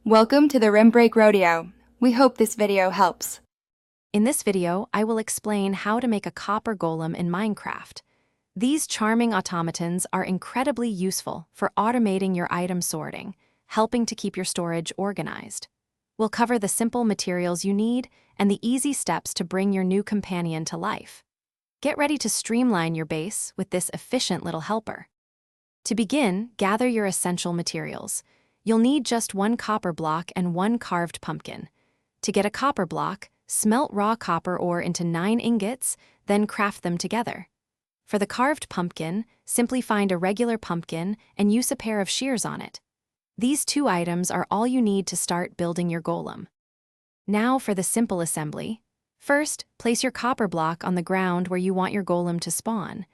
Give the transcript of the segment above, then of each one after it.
Welcome to the Rim Break Rodeo. We hope this video helps. In this video, I will explain how to make a copper golem in Minecraft. These charming automatons are incredibly useful for automating your item sorting, helping to keep your storage organized. We'll cover the simple materials you need and the easy steps to bring your new companion to life. Get ready to streamline your base with this efficient little helper. To begin, gather your essential materials. You'll need just one copper block and one carved pumpkin. To get a copper block, smelt raw copper ore into 9 ingots, then craft them together. For the carved pumpkin, simply find a regular pumpkin and use a pair of shears on it. These 2 items are all you need to start building your golem. Now for the simple assembly. First, place your copper block on the ground where you want your golem to spawn.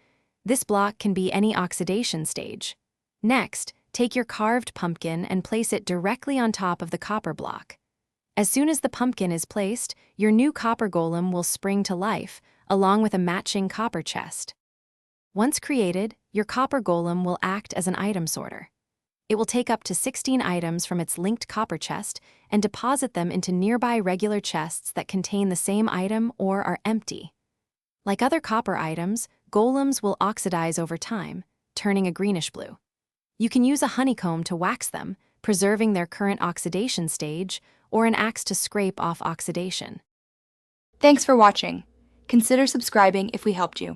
This block can be any oxidation stage. Next, take your carved pumpkin and place it directly on top of the copper block. As soon as the pumpkin is placed, your new copper golem will spring to life, along with a matching copper chest. Once created, your copper golem will act as an item sorter. It will take up to 16 items from its linked copper chest and deposit them into nearby regular chests that contain the same item or are empty. Like other copper items, golems will oxidize over time, turning a greenish blue. You can use a honeycomb to wax them, preserving their current oxidation stage, or an axe to scrape off oxidation. Thanks for watching. Consider subscribing if we helped you.